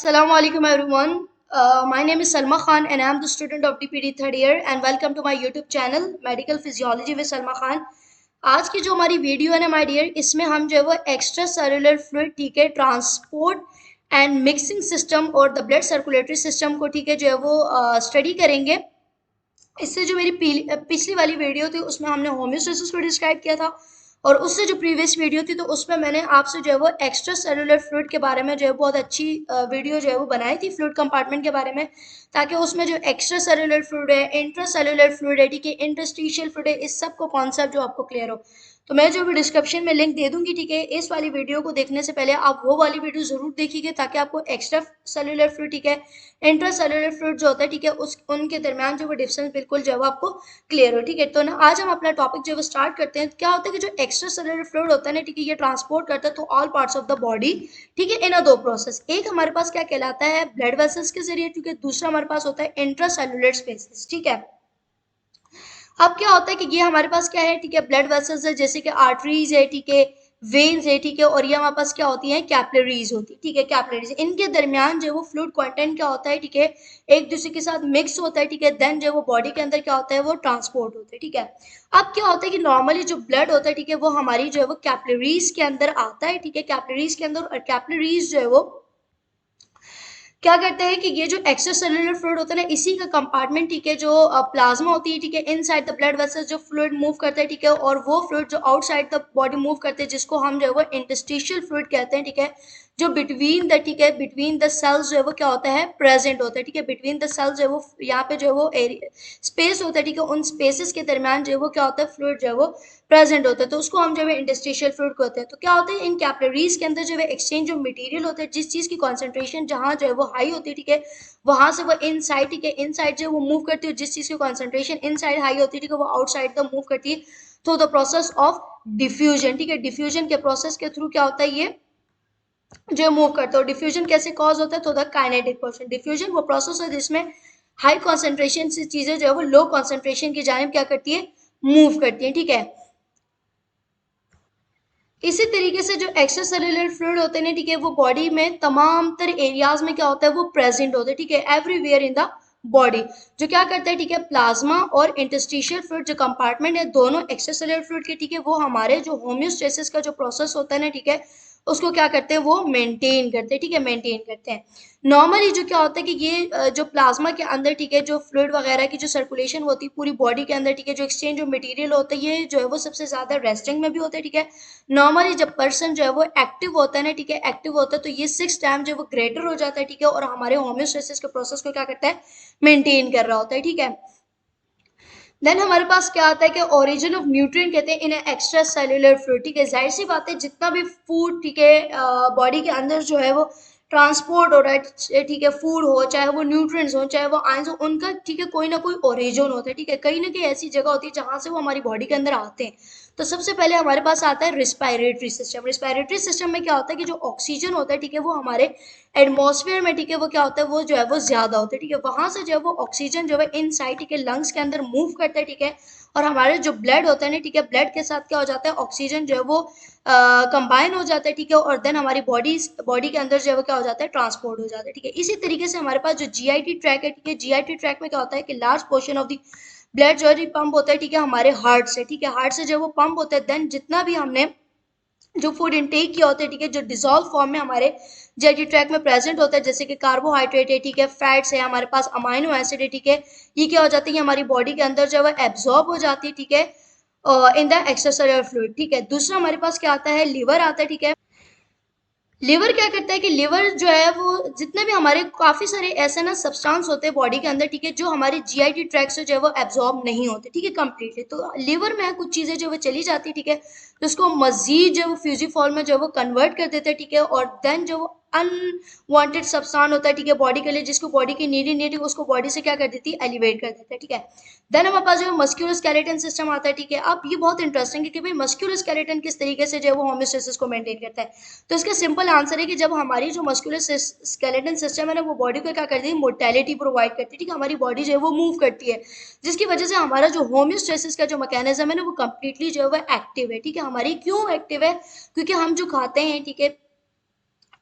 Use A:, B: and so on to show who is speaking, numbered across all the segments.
A: Assalamu alaikum everyone. My name is Salma Khan and I am the student of DPD third year and welcome to my YouTube channel Medical Physiology with Salma Khan. आज की जो हमारी video है ना my dear, इसमें हम जो है वो एक्स्ट्रा सेलुलर फ्लूइड ठीक है ट्रांसपोर्ट एंड मिक्सिंग सिस्टम और द ब्लड सर्कुलेटरी सिस्टम को ठीक है जो है वो स्टडी करेंगे। इससे जो मेरी पिछली वाली वीडियो थी उसमें हमने होम्योस्टेसिस को डिस्क्राइब किया था और उससे जो प्रीवियस वीडियो थी तो उसमें मैंने आपसे जो है वो एक्स्ट्रा सेलुलर फ्लूइड के बारे में जो है बहुत अच्छी वीडियो जो है वो बनाई थी फ्लूइड कंपार्टमेंट के बारे में, ताकि उसमें जो एक्स्ट्रा सेलुलर फ्लूइड है, इंट्रा सेलुलर फ्लूइड है, ठीक है, इंटरस्टिशियल फ्लूइड है, इस सब को कॉन्सेप्ट जो आपको क्लियर हो। तो मैं जो भी डिस्क्रिप्शन में लिंक दे दूंगी, ठीक है, इस वाली वीडियो को देखने से पहले आप वो वाली वीडियो जरूर देखिए ताकि आपको एक्स्ट्रा सेलुलर फ्लूइड ठीक है, इंट्रा सेलुलर फ्लूइड जो होता है ठीक है, उस उनके दरमियान जो वो डिफरेंस बिल्कुल जो है आपको क्लियर हो। ठीक है, तो ना आज हम अपना टॉपिक जो है स्टार्ट करते हैं। क्या होता है कि जो एक्स्ट्रा सेलुलर फ्लूइड होता है ना ठीक है, ये ट्रांसपोर्ट करता है तो all parts of the body, ठीक है, इन दो प्रोसेस। एक हमारे पास क्या कहलाता है ब्लड वेसल्स के जरिए, ठीक है, दूसरा हमारे पास होता है इंट्रा सेलुलर स्पेसेस। ठीक है, अब क्या होता है कि ये हमारे पास क्या है, ठीक है, ब्लड वेसल्स है, जैसे कि आर्टरीज है, ठीक है, वेन्स है, ठीक है, और ये हमारे पास क्या होती है कैपिलरीज होती है। ठीक है, कैपिलरीज, इनके दरमियान जो वो फ्लूइड कंटेंट क्या होता है, ठीक है, एक दूसरे के साथ मिक्स होता है। ठीक है, देन जो वो बॉडी के अंदर क्या होता है वो ट्रांसपोर्ट होता है। ठीक है, अब क्या होता है कि नॉर्मली जो ब्लड होता है, ठीक है, वो हमारी जो है वो कैपिलरीज के अंदर आता है। ठीक है, कैपिलरीज के अंदर, और कैपिलरीज जो है वो क्या करते हैं कि ये जो एक्स्ट्रा सेलुलर फ्लूइड होता है ना, इसी का कंपार्टमेंट, ठीक है, जो प्लाज्मा होती है, ठीक है, इनसाइड द ब्लड वेसल्स जो फ्लूइड मूव करता है, ठीक है, और वो फ्लूइड जो आउटसाइड द बॉडी मूव करते हैं, जिसको हम जो है वो इंटरस्टिशियल फ्लूइड कहते हैं। ठीक है, जो बिटवीन द, ठीक है, बिटवीन द सेल्स जो है वो क्या होता है प्रेजेंट होता है। ठीक है, बिटवीन द सेल्स जो है वो यहाँ पे जो है वो एरिया स्पेस होता है। ठीक है, उन स्पेसेस के दरमियान जो है वो क्या होता है फ्लूइड जो है वो प्रेजेंट होता है, तो उसको हम जो है इंटरस्टिशियल फ्लूइड कहते हैं। तो क्या होता है इन कैपिलरीज के अंदर जो है एक्सचेंज ऑफ मटेरियल होता है, जिस चीज की कॉन्सेंट्रेशन जहाँ जो है वो हाई होती है, ठीक है, वहां से वो इन साइड, ठीक है, इन साइड जो वो मूव करती है, जिस चीज की कॉन्सेंट्रेशन इन साइड हाई होती है, ठीक है, वो आउटसाइड द मूव करती है। तो द प्रोसेस ऑफ डिफ्यूजन, ठीक है, डिफ्यूजन के प्रोसेस के थ्रू क्या होता है ये जो मूव करता है। डिफ्यूजन कैसे कॉज होता है, तो द काइनेटिक प्रोसेस। डिफ्यूजन वो प्रोसेस है जिसमें हाई कॉन्सेंट्रेशन से चीजें जो है वो लो कॉन्सेंट्रेशन की जानिब क्या करती है मूव करती है। ठीक है, इसी तरीके से जो एक्स्ट्रा सेलुलर फ्लूइड होते हैं, ठीक है, वो बॉडी में तमाम तर एरियाज में क्या होता है वो प्रेजेंट होते हैं। ठीक है, एवरीवेयर इन द बॉडी, जो क्या करता है, ठीक है, प्लाज्मा और इंटरस्टिशियल फ्लूइड जो कंपार्टमेंट है दोनों एक्स्ट्रा सेलुलर फ्लूइड के, ठीक है, वो हमारे जो होम्योस्टेसिस का जो प्रोसेस होता है ना, ठीक है, उसको क्या करते हैं वो मेंटेन करते हैं। ठीक है, मेंटेन करते हैं। नॉर्मली जो क्या होता है कि ये जो प्लाज्मा के अंदर, ठीक है, जो फ्लूइड वगैरह की जो सर्कुलेशन होती है पूरी बॉडी के अंदर, ठीक है, जो एक्सचेंज ऑफ मटेरियल होता है, ये जो है वो सबसे ज्यादा रेस्टिंग में भी होता है। ठीक है, नॉर्मली जब पर्सन जो है वो एक्टिव होता है ना, ठीक है, एक्टिव होता है तो ये 6 टाइम जो है वो ग्रेटर हो जाता है। ठीक है, और हमारे होम्योस्टेसिस के प्रोसेस को क्या करता है मेंटेन कर रहा होता है। ठीक है, देन हमारे पास क्या आता है कि ओरिजिन ऑफ न्यूट्रिएंट कहते हैं इन एक्स्ट्रा सेल्युलर फ्लूइड। ठीक है, जाहिर सी बात है जितना भी फूड, ठीक है, बॉडी के अंदर जो है वो ट्रांसपोर्ट हो रहा है, ठीक है, फूड हो चाहे वो न्यूट्रिएंट्स हो चाहे वो आयंस हो, उनका ठीक है कोई ना कोई ओरिजिन होता है। ठीक है, कहीं ना कहीं ऐसी जगह होती है जहां से वो हमारी बॉडी के अंदर आते हैं। तो सबसे पहले हमारे पास आता है रिस्पायरेटरी सिस्टम। रिस्पायरेटरी सिस्टम में क्या होता है कि जो ऑक्सीजन होता है, ठीक है, वो हमारे एटमॉस्फेयर में, ठीक है, वो क्या होता है वो जो है वो ज्यादा होता है। ठीक है, वहां से जो है वो ऑक्सीजन जो है इनसाइड, ठीक है, लंग्स के अंदर मूव करता है। ठीक है, और हमारे जो ब्लड होता है ना, ठीक है, ब्लड के साथ क्या हो जाता है ऑक्सीजन जो है वो कंबाइन हो जाता है। ठीक है, और देन हमारी बॉडी के अंदर जो है वो क्या हो जाता है ट्रांसपोर्ट हो जाता है। ठीक है, इसी तरीके से हमारे पास जो जीआईटी ट्रैक है, ठीक है, जीआईटी ट्रैक में क्या होता है कि large portion of the blood जो है पंप होता है, ठीक है, हमारे हार्ट से। ठीक है, हार्ट से जो है वो पंप होता है, देन जितना भी हमने जो फूड इनटेक किया होता है, ठीक है, जो डिजोल्व फॉर्म में हमारे जेटी ट्रैक में प्रेजेंट होता है, जैसे कि कार्बोहाइड्रेट है, ठीक है, फैट्स है, हमारे पास अमाइनो एसिड है, ठीक है, ये क्या हो जाती है हमारी बॉडी के अंदर जो है एब्जॉर्ब हो जाती है। ठीक है, इन द एक्स्ट्रासेलुलर फ्लूइड। ठीक है, दूसरा हमारे पास क्या आता है लिवर आता है। ठीक है, लिवर क्या करता है कि लिवर जो है वो जितने भी हमारे काफी सारे ऐसे ना सब्सटेंस होते हैं बॉडी के अंदर, ठीक है, जो हमारे जीआईटी ट्रैक से जो है वो एब्जॉर्ब नहीं होते। ठीक है, कंप्लीटली, तो लिवर में कुछ चीजें जो वो चली जाती है। ठीक है, तो उसको मजीद जो है वो फ्यूजिफॉल में जो है वो कन्वर्ट कर देते हैं। ठीक है, और देन जो वो अनवांटेड सब्सटेंस होता है, ठीक है, बॉडी के लिए, जिसको बॉडी की नीडी नीडी उसको बॉडी से क्या कर देती है एलिवेट कर देता है। ठीक है, देन हमारे पास जो है मस्क्यूलर स्केलेटन सिस्टम आता है। ठीक है, अब ये बहुत इंटरेस्टिंग है कि भाई मस्क्यूलर स्केलेटन किस तरीके से जो है वो होम्योस्टेसिस को मेंटेन करता है। तो इसका सिंपल आंसर है कि जब हमारी जो मस्कुलर स्केलेटन सिस्टम है ना, वो बॉडी को क्या करती है मोटेलिटी प्रोवाइड करती है। ठीक है, हमारी बॉडी जो है वो मूव करती है, जिसकी वजह से हमारा जो होम्योस्टेसिस का जो मैकेनिज्म है ना वो कंप्लीटली जो है वो एक्टिव है। ठीक है, हमारी क्यों एक्टिव है, क्योंकि हम जो खाते हैं, ठीक है,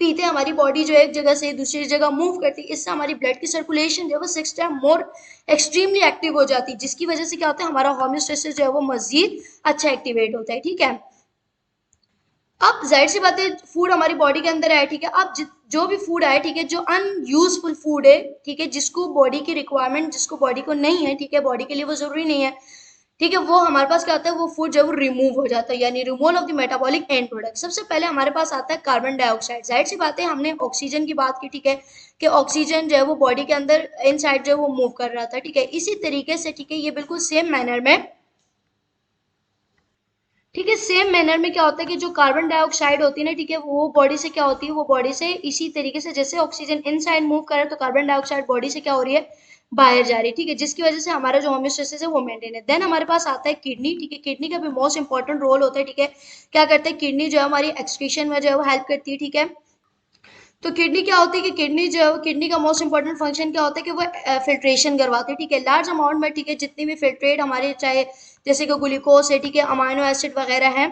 A: पीते हमारी बॉडी जो है एक जगह से दूसरी जगह मूव करती है, इससे हमारी ब्लड की सर्कुलेशन जो है वो 6 टाइम मोर एक्सट्रीमली एक्टिव हो जाती है, जिसकी वजह से क्या होता है हमारा होम्योस्टेसिस जो है वो मजीद अच्छा एक्टिवेट होता है। ठीक है, अब जाहिर सी बात है फूड हमारी बॉडी के अंदर है, ठीक है, अब जो भी फूड आए, ठीक है, जो अनयूजफुल फूड है, ठीक है, जिसको बॉडी की रिक्वायरमेंट जिसको बॉडी को नहीं है, ठीक है, बॉडी के लिए वो जरूरी नहीं है, ठीक है, वो हमारे पास क्या होता है, वो फूड जो है वो रिमूव हो जाता है, यानी removal of the metabolic and product. सबसे पहले हमारे पास आता है कार्बन डाइऑक्साइड। जाहिर सी बात है हमने ऑक्सीजन की बात की, ठीक है, कि ऑक्सीजन जो है वो बॉडी के अंदर इनसाइड जो है वो मूव कर रहा था, ठीक है, इसी तरीके से, ठीक है, ये बिल्कुल सेम मैनर में, ठीक है, सेम मैनर में क्या होता है कि जो कार्बन डाइऑक्साइड होती है ना, ठीक है, वो बॉडी से क्या होती है, वो बॉडी से इसी तरीके से जैसे ऑक्सीजन इनसाइड मूव कर रहा है, तो कार्बन डाइऑक्साइड बॉडी से क्या हो रही है, बाहर जा रही है, ठीक है, जिसकी वजह से हमारा जो होम्योस्टेसिस है वो मेंटेन है। देन हमारे पास आता है किडनी, ठीक है, किडनी का भी मोस्ट इंपॉर्टेंट रोल होता है, ठीक है, क्या करते हैं किडनी जो है हमारी एक्सक्रीशन में जो है वो हेल्प करती है, ठीक है। तो किडनी क्या होती है कि किडनी जो है किडनी का मोस्ट इंपॉर्टेंट फंक्शन क्या होता है कि वो फिल्ट्रेशन करवाती है, ठीक है, लार्ज अमाउंट में, ठीक है, जितनी भी फिल्ट्रेट हमारे चाहे जैसे कि ग्लूकोज है, ठीक है, अमाइनो एसिड वगैरह है,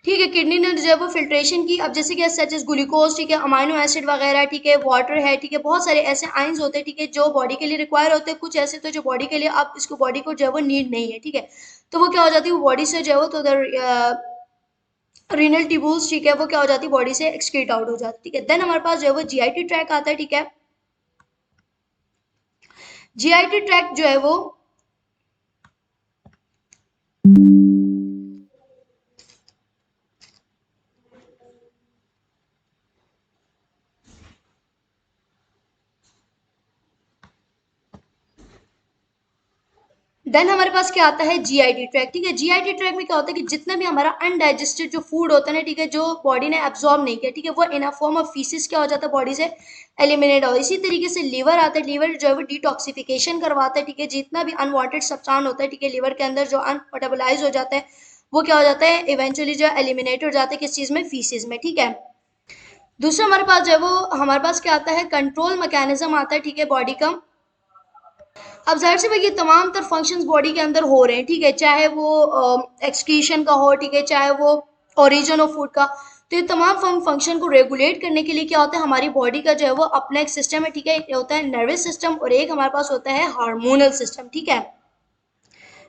A: ठीक है, किडनी ने जो है वो फिल्ट्रेशन की। अब जैसे कि सच एज ग्लूकोज, ठीक है, अमाइनो एसिड वगैरह, ठीक है, वाटर है, ठीक है, बहुत सारे ऐसे आइंस होते हैं, ठीक है, जो बॉडी के लिए रिक्वायर होते हैं, कुछ ऐसे तो जो बॉडी के लिए अब इसको बॉडी को जो है वो नीड नहीं है, ठीक है, तो वो क्या हो जाती है, वो बॉडी से जो है वो तो रीनल ट्यूब्यूल्स, ठीक है, वो क्या हो जाती है बॉडी से एक्सक्रीट आउट हो जाती है, ठीक है। देन हमारे पास जो है वो जीआईटी ट्रैक आता है, ठीक है, जीआईटी ट्रैक जो है वो देन हमारे पास क्या आता है जीआईटी ट्रैक, ठीक है, जीआईटी ट्रैक में क्या होता है कि जितना भी हमारा अनडाइजेस्टेड जो फूड होता है ना, ठीक है, जो बॉडी ने एब्जॉर्ब नहीं किया, ठीक है, वो इन अ फॉर्म ऑफ फीसिस क्या हो जाता है बॉडी से एलिमिनेट हो। इसी तरीके से लीवर आता है, लीवर जो है वो डिटॉक्सिफिकेशन करवाता है, ठीक है, जितना भी अनवांटेड सब्सटेंस होता है, ठीक है, लीवर के अंदर जो अनमेटाबोलाइज हो जाता है, वो क्या हो जाता है इवेंचुअली जो एलिमिनेट हो जाता है किस चीज में, फीसिस में, ठीक है। दूसरा हमारे पास जो है वो हमारे पास क्या आता है कंट्रोल मैकेनिज्म आता है, ठीक है, बॉडी का। अब जाहिर से भाई ये तमाम तर फंक्शंस बॉडी के अंदर हो रहे हैं, ठीक है, चाहे वो एक्सक्रीशन का हो, ठीक है, चाहे वो ओरिजिन ऑफ फूड का, तो ये तमाम फंक्शन को रेगुलेट करने के लिए क्या होता है हमारी बॉडी का जो है वो अपना एक सिस्टम है, ठीक है, एक होता है नर्वस सिस्टम और एक हमारे पास होता है हार्मोनल सिस्टम, ठीक है।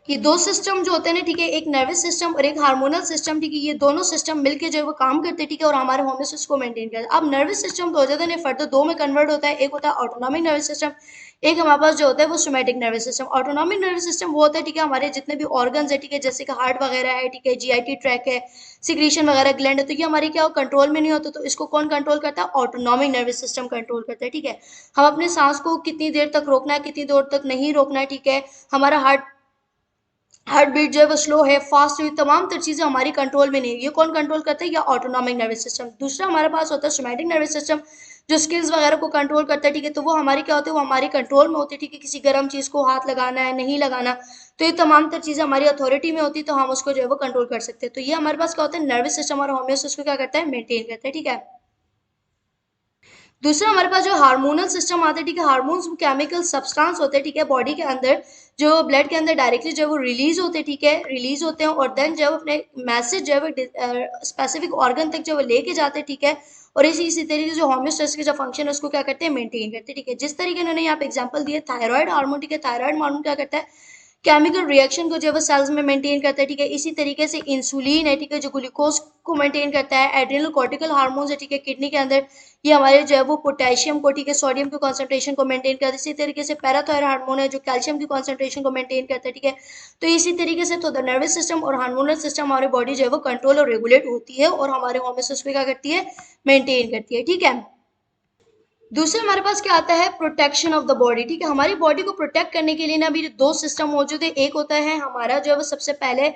A: ये दो सिस्टम जो होते हैं ना, ठीक है, एक नर्वस सिस्टम और एक हार्मोनल सिस्टम, ठीक है, ये दोनों सिस्टम मिलके जो है वो काम करते हैं, ठीक है, और हमारे होम्योस्टेसिस को मेंटेन करते हैं। अब नर्वस सिस्टम तो हो जाता है फर्दर दो में कन्वर्ट होता है, एक होता है ऑटोनॉमिक नर्वस सिस्टम, एक हमारे पास जो होता है वो somatic nervous system. Autonomic nervous system वो होता है, ठीक है, हमारे जितने भी ऑर्गन्स है, ठीक है, जैसे कि हार्ट वगैरह है, ठीक है, जीआईटी ट्रैक है, सिक्रीशन वगैरह ग्लैंड है, तो ये हमारी क्या कंट्रोल में नहीं होता, तो इसको कौन कंट्रोल करता है, ऑटोनॉमिक नर्वस सिस्टम कंट्रोल करता है, ठीक है। हम अपने सांस को कितनी देर तक रोकना है, कितनी देर तक नहीं रोकना है, ठीक है, हमारा हार्ट बीट जो है वो स्लो है फास्ट है, तमाम तर चीजें हमारी कंट्रोल में नहीं है, ये कौन कंट्रोल करता है, या ऑटोनॉमिक नर्वस सिस्टम। दूसरा हमारे पास होता है सोमैटिक नर्वस सिस्टम, जो स्किल्स वगैरह को कंट्रोल करता है, ठीक है, तो वो हमारी क्या होती है, वो हमारी कंट्रोल में होती है, ठीक है, किसी गर्म चीज को हाथ लगाना है नहीं लगाना, तो ये तमाम तर चीजें हमारी अथॉरिटी में होती है, तो हम उसको जो है वो कंट्रोल कर सकते हैं। तो ये हमारे पास क्या होता है नर्वस सिस्टम और होम्योस्टेसिस को क्या करता है मेंटेन करता है, ठीक है। दूसरा हमारे पास जो हार्मोनल सिस्टम आता है, ठीक है, हार्मोन्स केमिकल सब्सटेंस होते हैं, ठीक है, बॉडी के अंदर जो ब्लड के अंदर डायरेक्टली जो है वो रिलीज होते हैं, ठीक है, रिलीज होते हैं और देन जो है अपने मैसेज जो है वो स्पेसिफिक ऑर्गन तक जो है लेके जाते हैं, ठीक है, और इसी तरीके से जो होम्योस्टेसिस के जो फंक्शन है उसको क्या करते हैं मेंटेन करते हैं, ठीक है। जिस तरीके उन्होंने यहाँ पे एग्जांपल दिए थायराइड हार्मोन, ठीक है, थायराइड हार्मोन क्या करता है केमिकल रिएक्शन को जो है वो सेल्स में मेंटेन करता है, ठीक है। इसी तरीके से इंसुलिन है, ठीक है, जो ग्लूकोज को मेंटेन करता है। एड्रिनल कॉर्टिकल हार्मोन्स है, ठीक है, किडनी के अंदर ये हमारे जो है वो पोटेशियम को, ठीक है, सोडियम के कॉन्सेंट्रेशन को मेंटेन करता है। इसी तरीके से पैराथायराइड हार्मोन है जो कैल्शियम की कॉन्सेंट्रेशन को मेंटेन करता है, ठीक है। तो इसी तरीके से तो द नर्वस सिस्टम और हार्मोनल सिस्टम हमारी बॉडी जो है वो कंट्रोल और रेगुलेट होती है और हमारे होम्योस्टेसिस को क्या करती है मेंटेन करती है, ठीक है। दूसरा हमारे पास क्या आता है प्रोटेक्शन ऑफ द बॉडी, ठीक है, हमारी बॉडी को प्रोटेक्ट करने के लिए ना अभी दो सिस्टम मौजूद है। एक होता है हमारा जो है वो सबसे पहले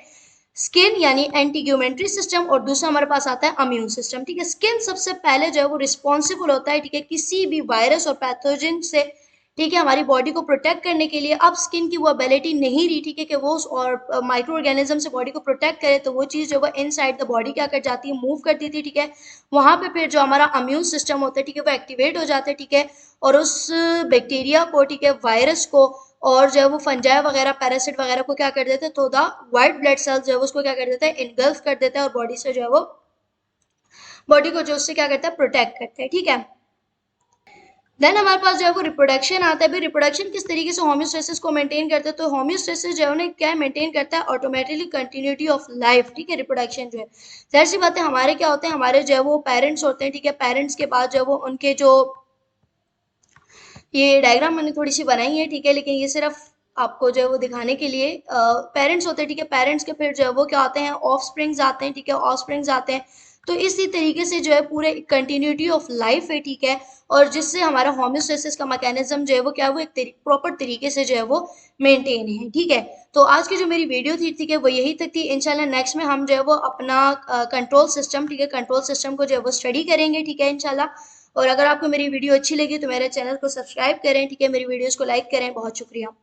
A: स्किन यानी एंटीग्यूमेंट्री सिस्टम और दूसरा हमारे पास आता है इम्यून सिस्टम, ठीक है। स्किन सबसे पहले जो है वो रिस्पॉन्सिबल होता है, ठीक है, किसी भी वायरस और पैथोजन से, ठीक है, हमारी बॉडी को प्रोटेक्ट करने के लिए। अब स्किन की वो एबिलिटी नहीं रही, ठीक है, कि वो और माइक्रो ऑर्गेनिज्म से बॉडी को प्रोटेक्ट करे, तो वो चीज़ जो है इनसाइड द बॉडी क्या कर जाती है मूव करती थी, ठीक है। वहां पे फिर जो हमारा इम्यून सिस्टम होता है, ठीक है, वो एक्टिवेट हो जाता है, ठीक है, और उस बैक्टीरिया को, ठीक है, वायरस को और जो है वो फंजाई वगैरह पैरासिट वगैरह को क्या कर देते हैं, तो द व्हाइट ब्लड सेल्स जो है उसको क्या कर देता है इनगल्फ कर देता है और बॉडी से जो है वो बॉडी को जो उससे क्या करता है, प्रोटेक्ट करता है, ठीक है। देन हमारे पास जो है वो रिप्रोडक्शन आता है। भाई रिप्रोडक्शन किस तरीके से होम्योस्टेसिस को मेंटेन करता है, तो होम्योस्टेसिस जो है उन्हें क्या मेंटेन करता है, ऑटोमेटिकली कंटिन्यूटी ऑफ लाइफ, ठीक है। रिप्रोडक्शन जो है, जाहिर सी बात है, हमारे क्या होते हैं, हमारे जो है वो पेरेंट्स होते हैं, ठीक है। पेरेंट्स के बाद जो है वो उनके जो, ये डायग्राम मैंने थोड़ी सी बनाई है, ठीक है, लेकिन ये सिर्फ आपको जो है वो दिखाने के लिए, पेरेंट्स होते हैं, ठीक है। पेरेंट्स के फिर जो है वो क्या होते हैं, ऑफ स्प्रिंग्स आते हैं, ठीक है, ऑफ स्प्रिंग्स आते हैं। तो इसी तरीके से जो है पूरे कंटिन्यूटी ऑफ लाइफ है, ठीक है, और जिससे हमारा होम्योस्टेसिस का मैकेनिज्म जो है वो क्या है, वो एक प्रॉपर तरीके से जो है वो मेंटेन है, ठीक है। तो आज की जो मेरी वीडियो थी, ठीक है, वो यही तक थी। इंशाल्लाह नेक्स्ट में हम जो है वो अपना कंट्रोल सिस्टम, ठीक है, कंट्रोल सिस्टम को जो है वो स्टडी करेंगे, ठीक है, इंशाल्लाह। और अगर आपको मेरी वीडियो अच्छी लगी तो मेरे चैनल को सब्सक्राइब करें, ठीक है, मेरी वीडियोस को लाइक करें। बहुत शुक्रिया।